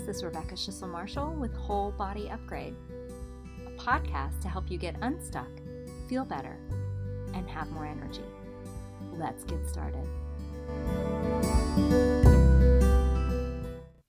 This is Rebecca Schissel Marshall with Whole Body Upgrade, a podcast to help you get unstuck, feel better, and have more energy. Let's get started.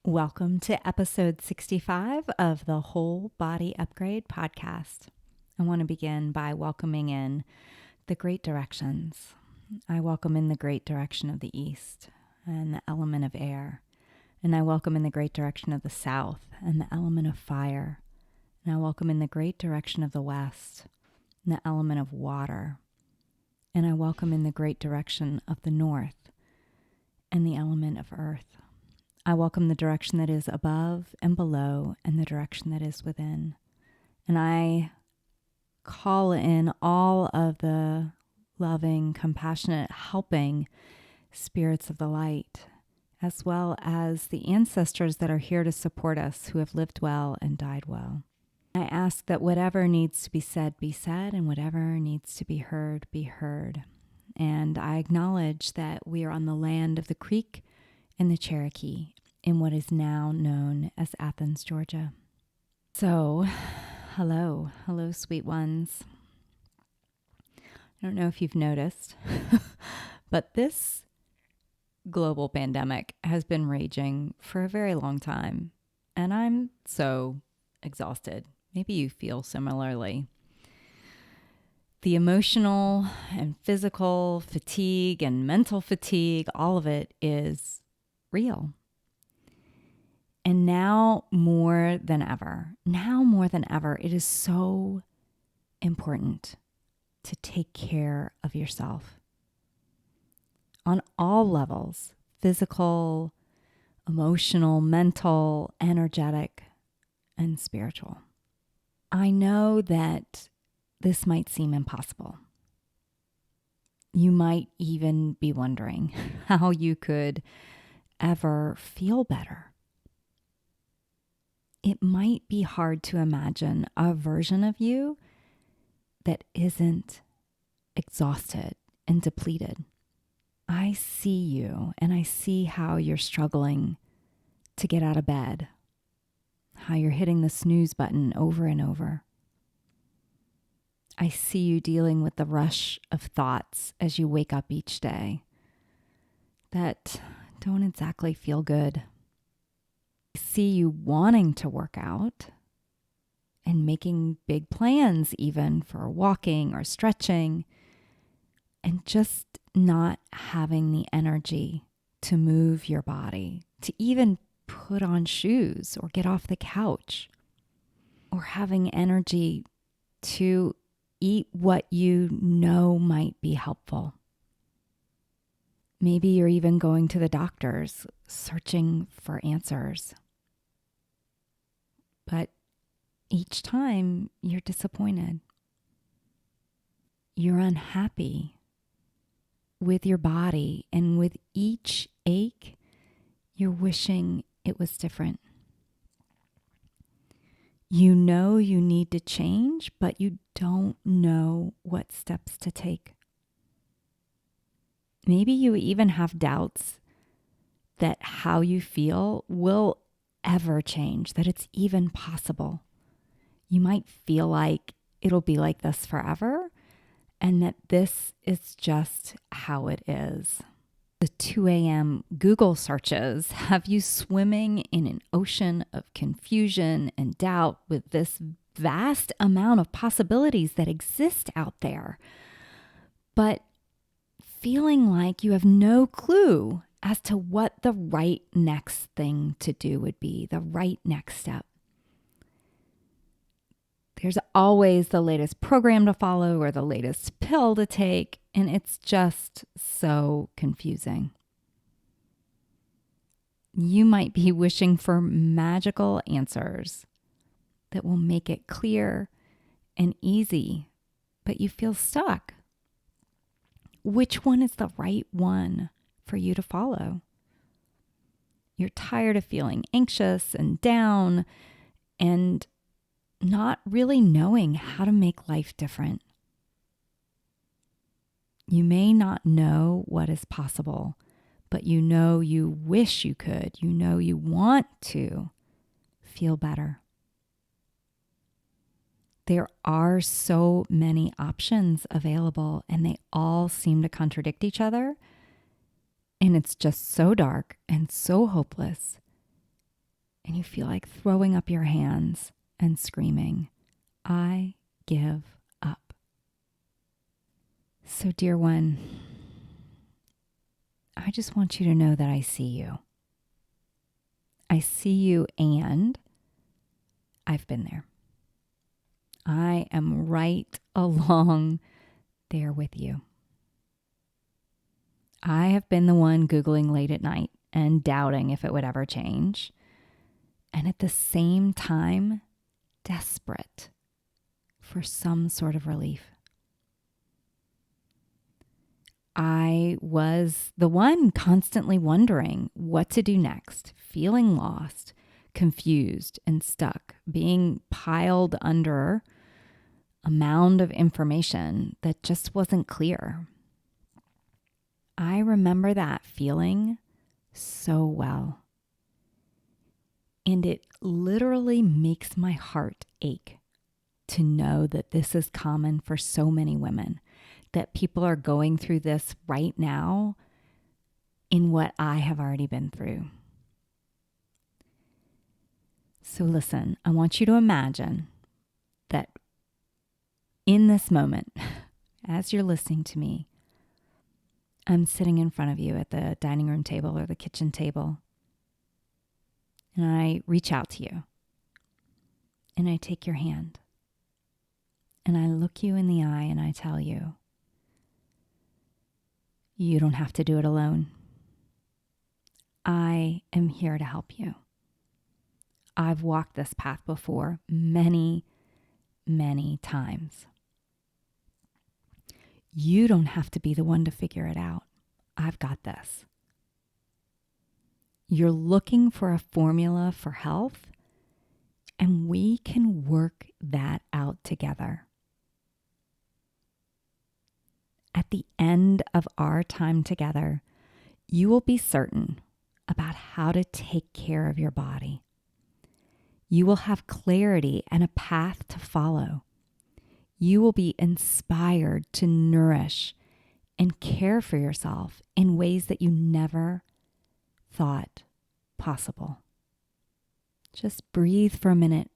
Welcome to episode 65 of the Whole Body Upgrade podcast. I want to begin by welcoming in the great directions. I welcome in the great direction of the east and the element of air. And I welcome in the great direction of the south and the element of fire. And I welcome in the great direction of the west and the element of water. And I welcome in the great direction of the north and the element of earth. I welcome the direction that is above and below and the direction that is within. And I call in all of the loving, compassionate, helping spirits of the light, as well as the ancestors that are here to support us who have lived well and died well. I ask that whatever needs to be said, and whatever needs to be heard, be heard. And I acknowledge that we are on the land of the Creek and the Cherokee in what is now known as Athens, Georgia. So, hello, sweet ones. I don't know if you've noticed, but this global pandemic has been raging for a very long time, and I'm so exhausted. Maybe you feel similarly. The emotional and physical fatigue and mental fatigue, all of it is real. And now more than ever, it is so important to take care of yourself. On all levels, physical, emotional, mental, energetic, and spiritual. I know that this might seem impossible. You might even be wondering how you could ever feel better. It might be hard to imagine a version of you that isn't exhausted and depleted. I see you and I see how you're struggling to get out of bed, how you're hitting the snooze button over and over. I see you dealing with the rush of thoughts as you wake up each day that don't exactly feel good. I see you wanting to work out and making big plans even for walking or stretching, and just not having the energy to move your body, to even put on shoes or get off the couch, or having energy to eat what you know might be helpful. Maybe you're even going to the doctors, searching for answers. But each time you're disappointed. You're unhappy with your body, and with each ache, you're wishing it was different. You know you need to change, but you don't know what steps to take. Maybe you even have doubts that how you feel will ever change, that it's even possible. You might feel like it'll be like this forever, and that this is just how it is. The 2 a.m. Google searches have you swimming in an ocean of confusion and doubt with this vast amount of possibilities that exist out there, but feeling like you have no clue as to what the right next thing to do would be, the right next step. There's always the latest program to follow or the latest pill to take, and it's just so confusing. You might be wishing for magical answers that will make it clear and easy, but you feel stuck. Which one is the right one for you to follow? You're tired of feeling anxious and down and not really knowing how to make life different. You may not know what is possible, but you know you wish you could. You know you want to. feel better. There are so many options available, and they all seem to contradict each other. And it's just so dark and so hopeless. And you feel like throwing up your hands and screaming, I give up. So, dear one, I just want you to know that I see you. I see you, and I've been there. I am right along there with you. I have been the one Googling late at night and doubting if it would ever change. And at the same time, desperate for some sort of relief. I was the one constantly wondering what to do next, feeling lost, confused, and stuck, being piled under a mound of information that just wasn't clear. I remember that feeling so well. And it literally makes my heart ache to know that this is common for so many women, that people are going through this right now in what I have already been through. So listen, I want you to imagine that in this moment, as you're listening to me, I'm sitting in front of you at the dining room table or the kitchen table, and I reach out to you, and I take your hand, and I look you in the eye, and I tell you, you don't have to do it alone. I am here to help you. I've walked this path before many, many times. You don't have to be the one to figure it out. I've got this. You're looking for a formula for health, and we can work that out together. At the end of our time together, you will be certain about how to take care of your body. You will have clarity and a path to follow. You will be inspired to nourish and care for yourself in ways that you never thought possible. Just breathe for a minute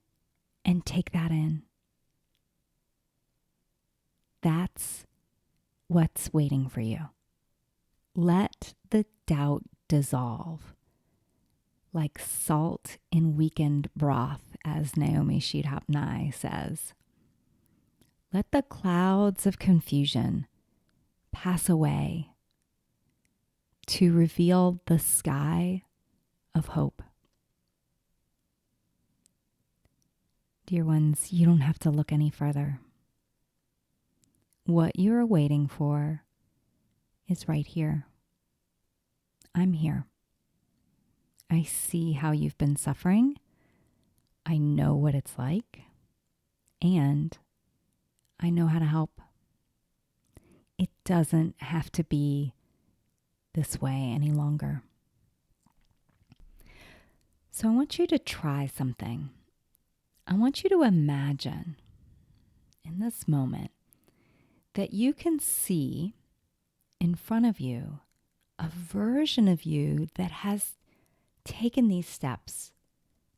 and take that in. That's what's waiting for you. Let the doubt dissolve like salt in weakened broth, as Naomi Shihab Nye says. Let the clouds of confusion pass away to reveal the sky of hope. Dear ones, you don't have to look any further. What you're waiting for is right here. I'm here. I see how you've been suffering. I know what it's like. And I know how to help. It doesn't have to be this way any longer. So I want you to try something. I want you to imagine in this moment that you can see in front of you a version of you that has taken these steps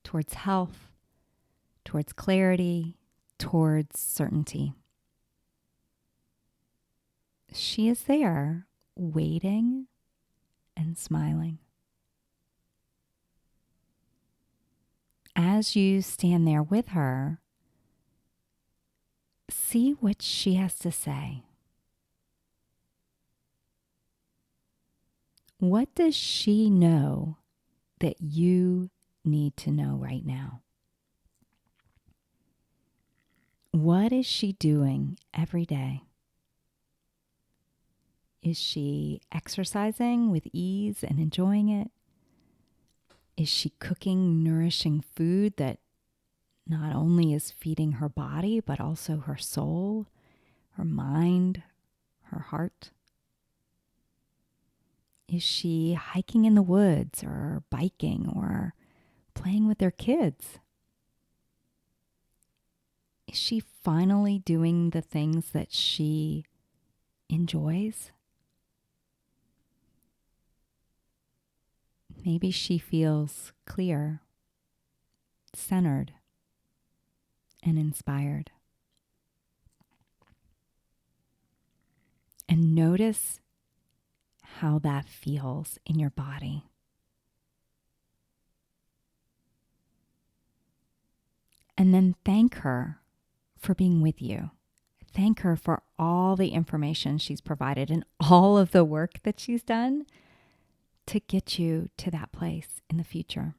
towards health, towards clarity, towards certainty. She is there, waiting and smiling. As you stand there with her, see what she has to say. What does she know that you need to know right now? What is she doing every day? Is she exercising with ease and enjoying it? Is she cooking nourishing food that not only is feeding her body, but also her soul, her mind, her heart? Is she hiking in the woods or biking or playing with their kids? Is she finally doing the things that she enjoys? Maybe she feels clear, centered, and inspired. And notice how that feels in your body. And then thank her for being with you. Thank her for all the information she's provided and all of the work that she's done to get you to that place in the future.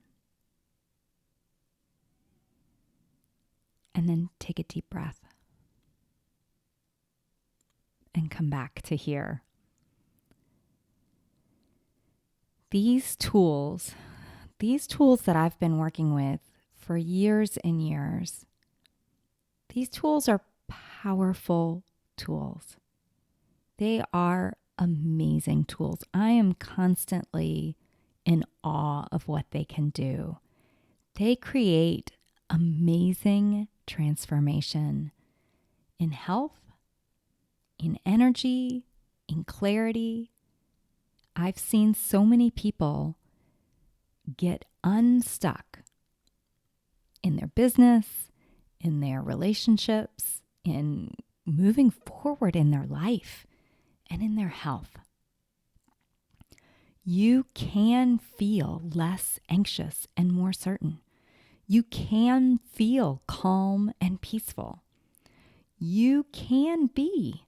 And then take a deep breath and come back to here. These tools that I've been working with for years and years, these tools are powerful tools. They are amazing tools. I am constantly in awe of what they can do. They create amazing transformation in health, in energy, in clarity. I've seen so many people get unstuck in their business, in their relationships, in moving forward in their life and in their health. You can feel less anxious and more certain. You can feel calm and peaceful. You can be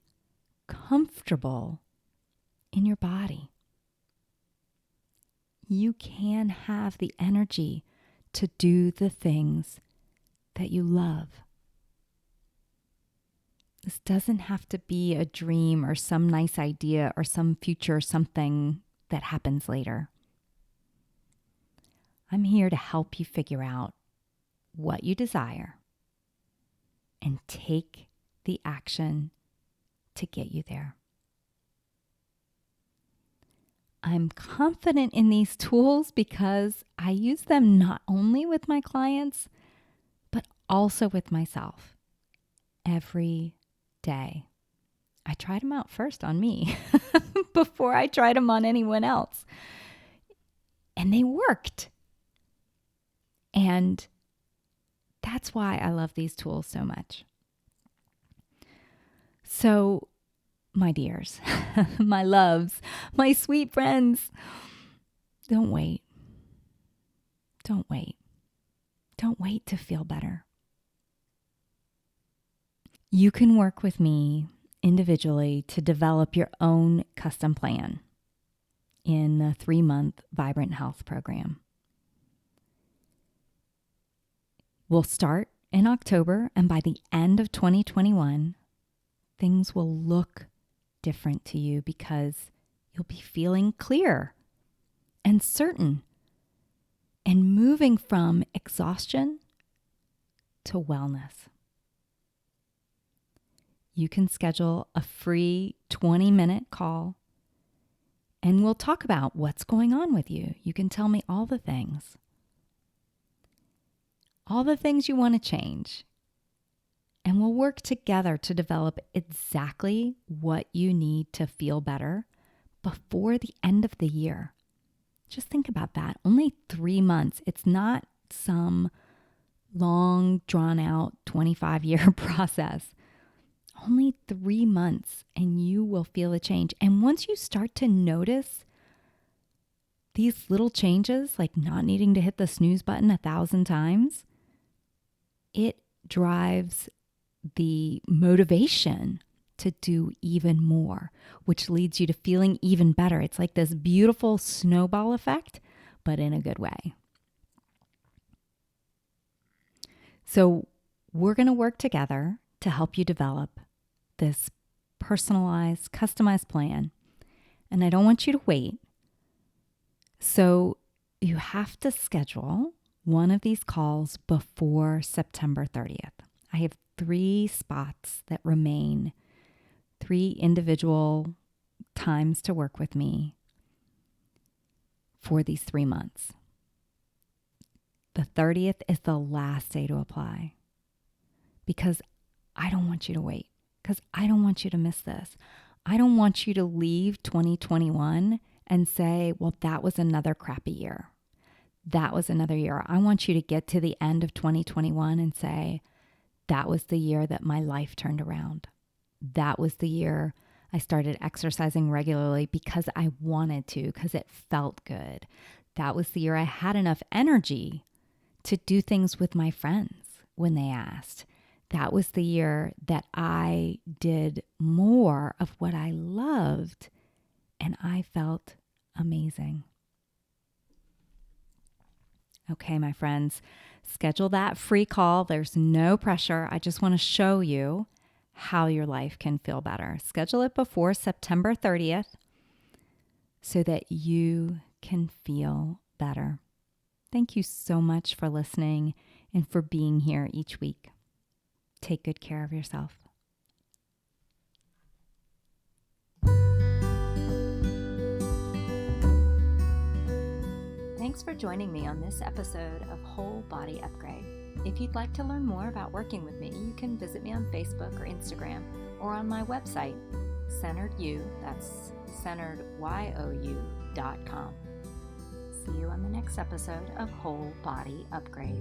comfortable in your body. You can have the energy to do the things that you love. This doesn't have to be a dream or some nice idea or some future something that happens later. I'm here to help you figure out what you desire and take the action to get you there. I'm confident in these tools because I use them not only with my clients, but also with myself every day. I tried them out first on me before I tried them on anyone else. And they worked. And that's why I love these tools so much. So, my dears, my loves, my sweet friends, don't wait. Don't wait. Don't wait to feel better. You can work with me individually to develop your own custom plan in the 3-month Vibrant Health program. We'll start in October, and by the end of 2021, things will look different to you because you'll be feeling clear and certain and moving from exhaustion to wellness. You can schedule a free 20-minute call and we'll talk about what's going on with you. You can tell me all the things you want to change. And we'll work together to develop exactly what you need to feel better before the end of the year. Just think about that. Only 3 months. It's not some long, drawn out 25-year process. Only 3 months and you will feel a change. And once you start to notice these little changes, like not needing to hit the snooze button 1,000 times, it drives the motivation to do even more, which leads you to feeling even better. It's like this beautiful snowball effect, but in a good way. So we're going to work together to help you develop this personalized, customized plan. And I don't want you to wait. So you have to schedule one of these calls before September 30th. I have 3 spots that remain, 3 individual times to work with me for these 3 months. The 30th is the last day to apply because I don't want you to wait because I don't want you to miss this. I don't want you to leave 2021 and say, well, that was another crappy year. That was another year. I want you to get to the end of 2021 and say, that was the year that my life turned around. That was the year I started exercising regularly because I wanted to, because it felt good. That was the year I had enough energy to do things with my friends when they asked. That was the year that I did more of what I loved and I felt amazing. Okay, my friends, schedule that free call. There's no pressure. I just want to show you how your life can feel better. Schedule it before September 30th so that you can feel better. Thank you so much for listening and for being here each week. Take good care of yourself. Thanks for joining me on this episode of Whole Body Upgrade. If you'd like to learn more about working with me, you can visit me on Facebook or Instagram or on my website, Centered You, that's centeredyou.com. See you on the next episode of Whole Body Upgrade.